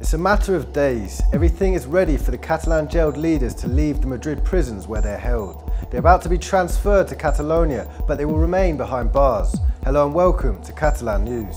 It's a matter of days. Everything is ready for the Catalan jailed leaders to leave the Madrid prisons where they're held. They're about to be transferred to Catalonia, but they will remain behind bars. Hello and welcome to Catalan News.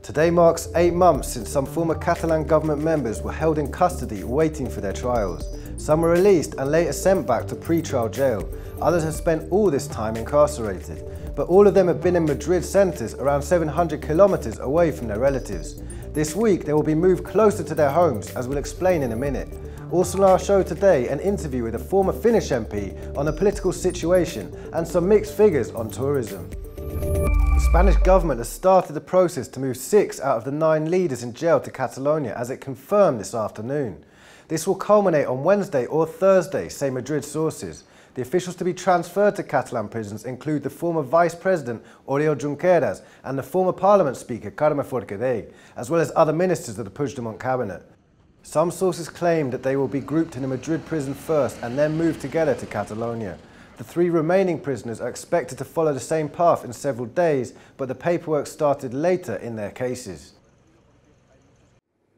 Today marks 8 months since some former Catalan government members were held in custody waiting for their trials. Some were released and later sent back to pre-trial jail. Others have spent all this time incarcerated. But all of them have been in Madrid centres around 700 kilometres away from their relatives. This week they will be moved closer to their homes, as we'll explain in a minute. Also on our show today, an interview with a former Finnish MP on the political situation and some mixed figures on tourism. The Spanish government has started the process to move 6 out of the 9 leaders in jail to Catalonia, as it confirmed this afternoon. This will culminate on Wednesday or Thursday, say Madrid sources. The officials to be transferred to Catalan prisons include the former Vice President Oriol Junqueras and the former Parliament Speaker Carme Forcadell, as well as other ministers of the Puigdemont cabinet. Some sources claim that they will be grouped in a Madrid prison first and then moved together to Catalonia. The 3 remaining prisoners are expected to follow the same path in several days, but the paperwork started later in their cases.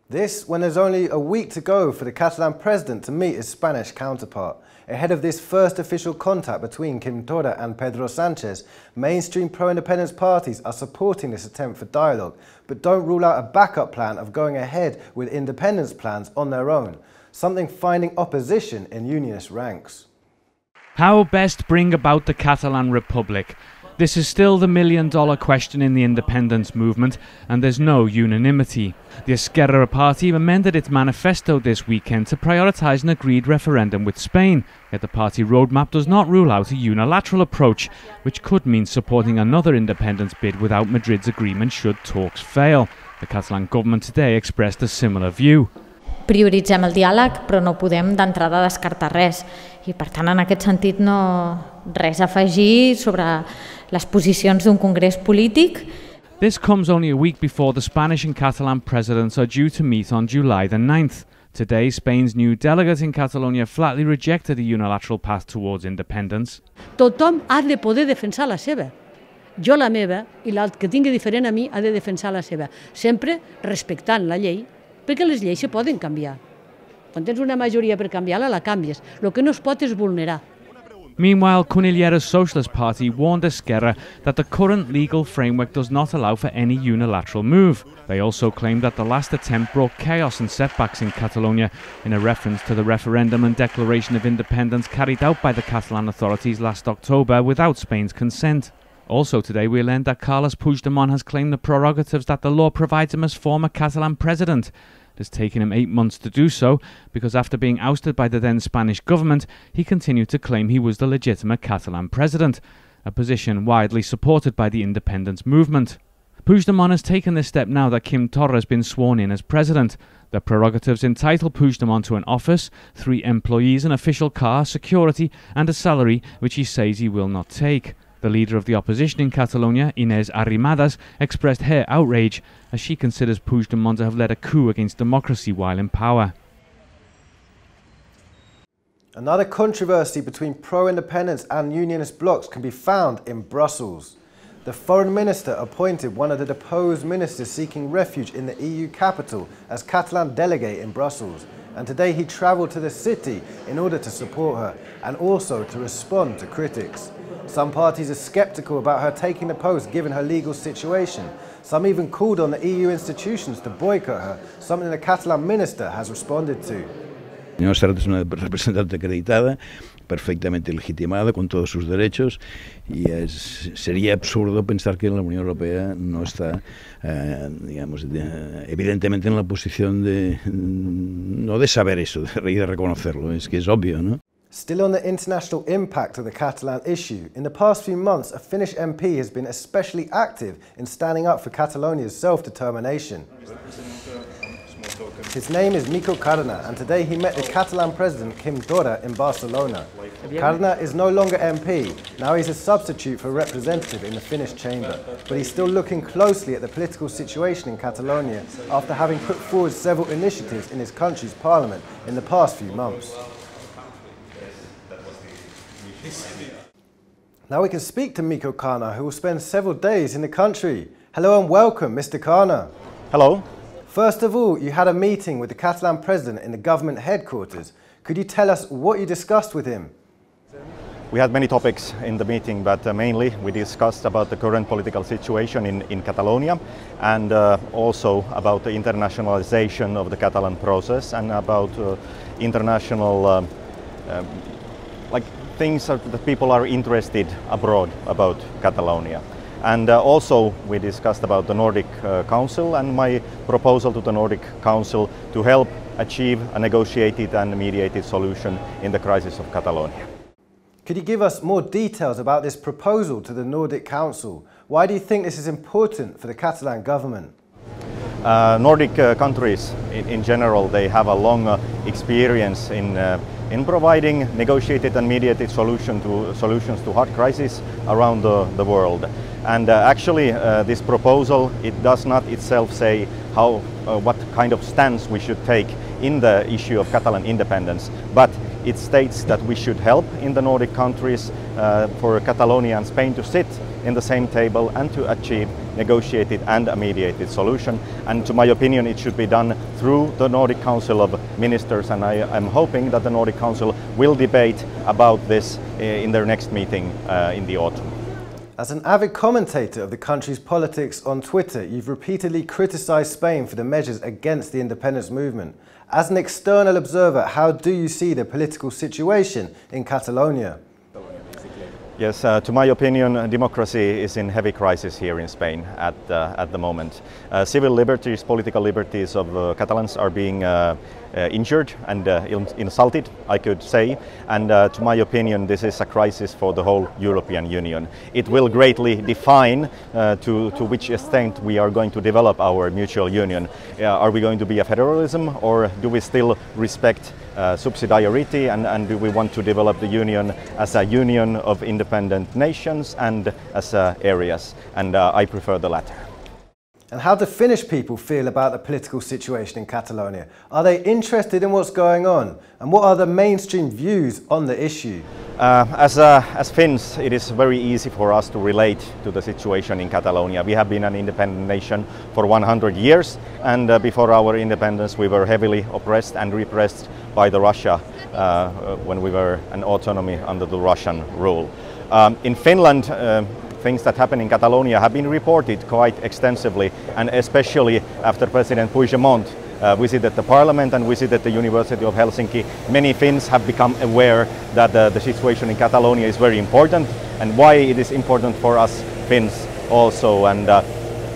This when there's only a week to go for the Catalan president to meet his Spanish counterpart. Ahead of this first official contact between Quim Torra and Pedro Sánchez, mainstream pro-independence parties are supporting this attempt for dialogue, but don't rule out a backup plan of going ahead with independence plans on their own, something finding opposition in unionist ranks. How best bring about the Catalan Republic? This is still the million-dollar question in the independence movement, and there's no unanimity. The Esquerra party amended its manifesto this weekend to prioritise an agreed referendum with Spain, yet the party roadmap does not rule out a unilateral approach, which could mean supporting another independence bid without Madrid's agreement should talks fail. The Catalan government today expressed a similar view. Prioritzem el diàleg, però no podem d'entrada descartar res. I per tant, en aquest sentit, no res a afegir sobre les posicions d'un congrés polític. This comes only a week before the Spanish and Catalan presidents are due to meet on July the 9th. Today, Spain's new delegate in Catalonia flatly rejected a unilateral path towards independence. Tothom ha de poder defensar la seva. Jo la meva, i l'alt que tingui diferent a mi ha de defensar la seva, sempre respectant la llei, perquè les lleis se poden canviar. Quan tens una majoria per canviar-la, la canvies. El que no es pot és vulnerar. Meanwhile, Cunillera's Socialist Party warned Esquerra that the current legal framework does not allow for any unilateral move. They also claimed that the last attempt brought chaos and setbacks in Catalonia, in a reference to the referendum and declaration of independence carried out by the Catalan authorities last October without Spain's consent. Also today we learned that Carles Puigdemont has claimed the prerogatives that the law provides him as former Catalan president. It has taken him 8 months to do so, because after being ousted by the then Spanish government, he continued to claim he was the legitimate Catalan president, a position widely supported by the independence movement. Puigdemont has taken this step now that Quim Torra has been sworn in as president. The prerogatives entitle Puigdemont to an office, 3 employees, an official car, security and a salary which he says he will not take. The leader of the opposition in Catalonia, Inés Arrimadas, expressed her outrage as she considers Puigdemont to have led a coup against democracy while in power. Another controversy between pro-independence and unionist blocs can be found in Brussels. The foreign minister appointed one of the deposed ministers seeking refuge in the EU capital as Catalan delegate in Brussels, and today he travelled to the city in order to support her and also to respond to critics. Some parties are sceptical about her taking the post given her legal situation. Some even called on the EU institutions to boycott her, something the Catalan minister has responded to. Señora Serrat es una representante acreditada, perfectamente legitimada, con todos sus derechos, y sería absurdo pensar que la Unión Europea no está, digamos, evidentemente en la posición de, no de saber eso, de reconocerlo, es que es obvio, ¿no? Still on the international impact of the Catalan issue, in the past few months a Finnish MP has been especially active in standing up for Catalonia's self-determination. His name is Mico Carna, and today he met the Catalan president Quim Torra in Barcelona. Carna is no longer MP, now he's a substitute for representative in the Finnish chamber, but he's still looking closely at the political situation in Catalonia after having put forward several initiatives in his country's parliament in the past few months. Now we can speak to Mico Carna, who will spend several days in the country. Hello and welcome, Mr. Carna. Hello. First of all, you had a meeting with the Catalan president in the government headquarters. Could you tell us what you discussed with him? We had many topics in the meeting, but mainly we discussed about the current political situation in Catalonia, and also about the internationalization of the Catalan process, and about international things that people are interested abroad about Catalonia. And also we discussed about the Nordic Council and my proposal to the Nordic Council to help achieve a negotiated and mediated solution in the crisis of Catalonia. Could you give us more details about this proposal to the Nordic Council? Why do you think this is important for the Catalan government? Nordic countries in general, they have a long experience in providing negotiated and mediated solutions to hard crises around the world. And actually this proposal, it does not itself say what kind of stance we should take in the issue of Catalan independence, but it states that we should help in the Nordic countries for Catalonia and Spain to sit in the same table and to achieve negotiated and a mediated solution. And to my opinion, it should be done through the Nordic Council of Ministers, and I am hoping that the Nordic Council will debate about this in their next meeting in the autumn. As an avid commentator of the country's politics on Twitter, you've repeatedly criticised Spain for the measures against the independence movement. As an external observer, how do you see the political situation in Catalonia? Yes, to my opinion, democracy is in heavy crisis here in Spain at the moment. Civil liberties, political liberties of Catalans are being injured and insulted, I could say. And to my opinion, this is a crisis for the whole European Union. It will greatly define to which extent we are going to develop our mutual union. Are we going to be a federalism, or do we still respect subsidiarity, and do we want to develop the union as a union of independent nations and as areas? And I prefer the latter. And how do Finnish people feel about the political situation in Catalonia? Are they interested in what's going on? And what are the mainstream views on the issue? As Finns, it is very easy for us to relate to the situation in Catalonia. We have been an independent nation for 100 years, and before our independence we were heavily oppressed and repressed by the Russia when we were an autonomy under the Russian rule. In Finland, things that happen in Catalonia have been reported quite extensively, and especially after President Puigdemont visited the parliament and visited the University of Helsinki, many Finns have become aware that the situation in Catalonia is very important, and why it is important for us Finns also. And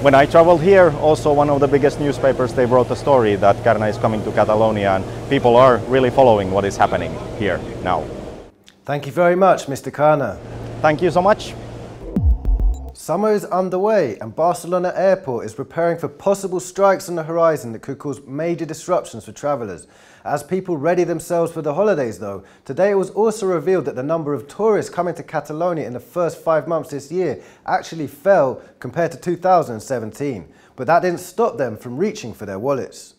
when I traveled here, also one of the biggest newspapers, they wrote a story that Carna is coming to Catalonia, and people are really following what is happening here now. Thank you very much, Mr. Carna. Thank you so much. Summer is underway, and Barcelona airport is preparing for possible strikes on the horizon that could cause major disruptions for travellers. As people ready themselves for the holidays though, today it was also revealed that the number of tourists coming to Catalonia in the first 5 months this year actually fell compared to 2017. But that didn't stop them from reaching for their wallets.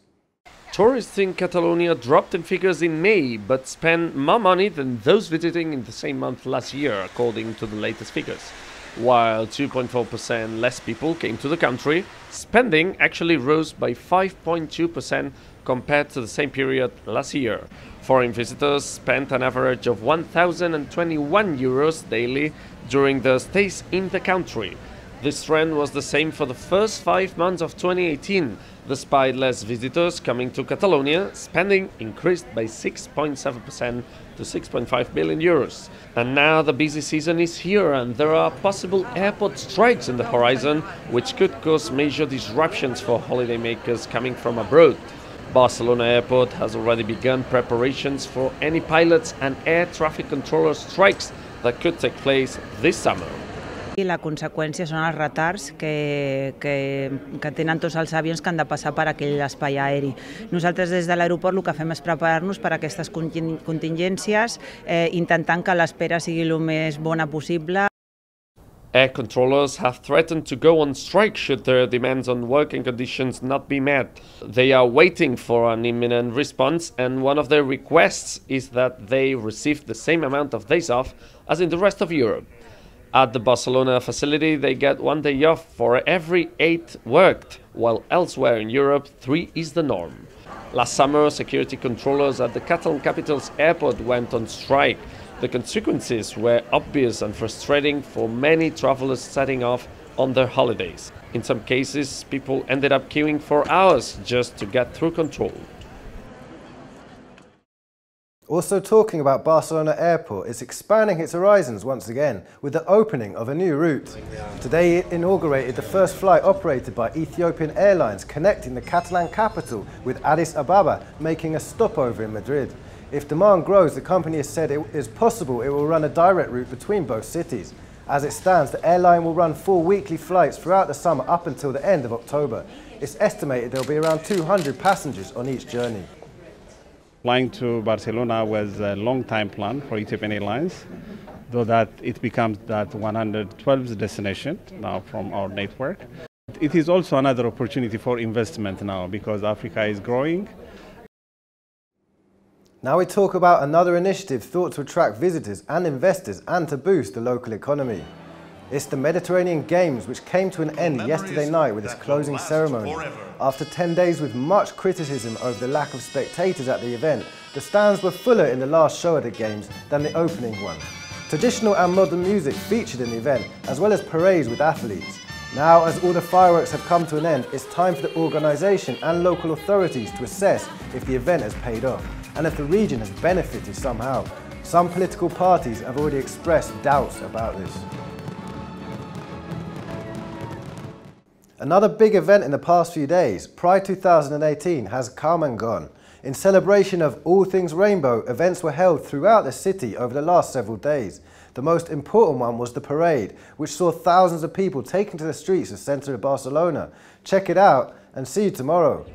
Tourists in Catalonia dropped in figures in May, but spent more money than those visiting in the same month last year, according to the latest figures. While 2.4% less people came to the country, spending actually rose by 5.2% compared to the same period last year. Foreign visitors spent an average of 1,021 euros daily during their stays in the country. This trend was the same for the first 5 months of 2018. Despite less visitors coming to Catalonia, spending increased by 6.7% to 6.5 billion euros. And now the busy season is here, and there are possible airport strikes on the horizon, which could cause major disruptions for holidaymakers coming from abroad. Barcelona airport has already begun preparations for any pilots and air traffic controller strikes that could take place this summer. I la conseqüència són els retards que tenen tots els avions que han de passar per aquell espai aeri. Nosaltres des de l'aeroport el que fem és preparar-nos per a aquestes contingències, intentant que l'espera sigui el més bona possible. Air controllers have threatened to go on strike should their demands on working conditions not be met. They are waiting for an imminent response, and one of their requests is that they receive the same amount of days off as in the rest of Europe. At the Barcelona facility, they get 1 day off for every 8 worked, while elsewhere in Europe, 3 is the norm. Last summer, security controllers at the Catalan capital's airport went on strike. The consequences were obvious and frustrating for many travelers setting off on their holidays. In some cases, people ended up queuing for hours just to get through control. Also talking about Barcelona Airport, it's expanding its horizons once again with the opening of a new route. Today it inaugurated the first flight operated by Ethiopian Airlines connecting the Catalan capital with Addis Ababa, making a stopover in Madrid. If demand grows, the company has said it is possible it will run a direct route between both cities. As it stands, the airline will run 4 weekly flights throughout the summer up until the end of October. It's estimated there will be around 200 passengers on each journey. Flying to Barcelona was a long-time plan for Ethiopian Airlines, though that it becomes that 112th destination now from our network. It is also another opportunity for investment now because Africa is growing. Now we talk about another initiative thought to attract visitors and investors and to boost the local economy. It's the Mediterranean Games, which came to an end yesterday night with its closing ceremony. After 10 days with much criticism over the lack of spectators at the event, the stands were fuller in the last show of the Games than the opening one. Traditional and modern music featured in the event, as well as parades with athletes. Now, as all the fireworks have come to an end, it's time for the organisation and local authorities to assess if the event has paid off and if the region has benefited somehow. Some political parties have already expressed doubts about this. Another big event in the past few days, Pride 2018, has come and gone. In celebration of all things rainbow, events were held throughout the city over the last several days. The most important one was the parade, which saw thousands of people taken to the streets of the centre of Barcelona. Check it out and see you tomorrow.